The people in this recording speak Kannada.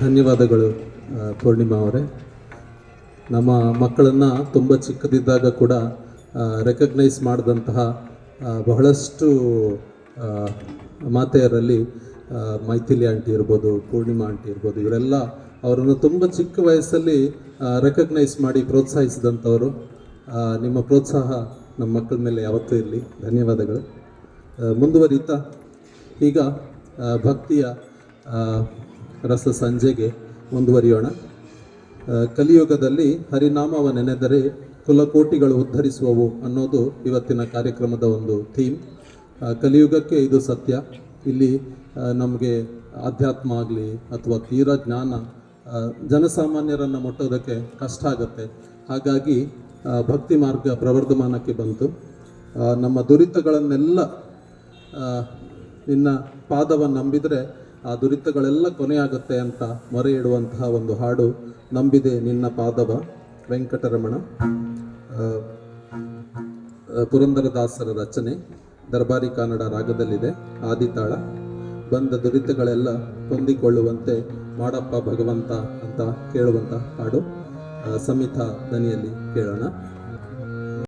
ಧನ್ಯವಾದಗಳು ಪೂರ್ಣಿಮಾ ಅವರೇ. ನಮ್ಮ ಮಕ್ಕಳನ್ನು ತುಂಬ ಚಿಕ್ಕದಿದ್ದಾಗ ಕೂಡ ರೆಕಗ್ನೈಸ್ ಮಾಡಿದಂತಹ ಬಹಳಷ್ಟು ಮಾತೆಯರಲ್ಲಿ ಮೈಥಿಲಿ ಆಂಟಿ ಇರ್ಬೋದು, ಪೂರ್ಣಿಮಾ ಆಂಟಿ ಇರ್ಬೋದು, ಇವರೆಲ್ಲ ಅವರನ್ನು ತುಂಬ ಚಿಕ್ಕ ವಯಸ್ಸಲ್ಲಿ ರೆಕಗ್ನೈಸ್ ಮಾಡಿ ಪ್ರೋತ್ಸಾಹಿಸಿದಂಥವರು. ನಿಮ್ಮ ಪ್ರೋತ್ಸಾಹ ನಮ್ಮ ಮಕ್ಕಳ ಮೇಲೆ ಯಾವತ್ತೂ ಇರಲಿ. ಧನ್ಯವಾದಗಳು. ಮುಂದುವರಿತಾ ಈಗ ಭಕ್ತಿಯ ರಸ ಸಂಜೆಗೆ ಮುಂದುವರಿಯೋಣ. ಕಲಿಯುಗದಲ್ಲಿ ಹರಿನಾಮವ ನೆನೆದರೆ ಕುಲಕೋಟಿಗಳು ಉದ್ಧರಿಸುವವು ಅನ್ನೋದು ಇವತ್ತಿನ ಕಾರ್ಯಕ್ರಮದ ಒಂದು ಥೀಮ್. ಕಲಿಯುಗಕ್ಕೆ ಇದು ಸತ್ಯ. ಇಲ್ಲಿ ನಮಗೆ ಆಧ್ಯಾತ್ಮ ಆಗಲಿ ಅಥವಾ ತೀರ ಜ್ಞಾನ ಜನಸಾಮಾನ್ಯರನ್ನು ಮುಟ್ಟೋದಕ್ಕೆ ಕಷ್ಟ ಆಗುತ್ತೆ. ಹಾಗಾಗಿ ಭಕ್ತಿ ಮಾರ್ಗ ಪ್ರವರ್ಧಮಾನಕ್ಕೆ ಬಂತು. ನಮ್ಮ ದುರಿತಗಳನ್ನೆಲ್ಲ ನಿನ್ನ ಪಾದವನ್ನು ನಂಬಿದರೆ ಆ ದುರಿತಗಳೆಲ್ಲ ಕೊನೆಯಾಗುತ್ತೆ ಅಂತ ಮೊರೆ ಇಡುವಂತಹ ಒಂದು ಹಾಡು ನಂಬಿದೆ ನಿನ್ನ ಪಾದವ, ವೆಂಕಟರಮಣ. ಪುರಂದರದಾಸರ ರಚನೆ, ದರ್ಬಾರಿ ಕನ್ನಡ ರಾಗದಲ್ಲಿದೆ. ಆದಿತಾಳ. ಬಂದ ದುರಿತಗಳೆಲ್ಲ ಹೊಂದಿಕೊಳ್ಳುವಂತೆ ಮಾಡಪ್ಪ ಭಗವಂತ ಅಂತ ಕೇಳುವಂಥ ಹಾಡು. ಸಮಿತಾ ದನಿಯಲ್ಲಿ ಕೇಳೋಣ.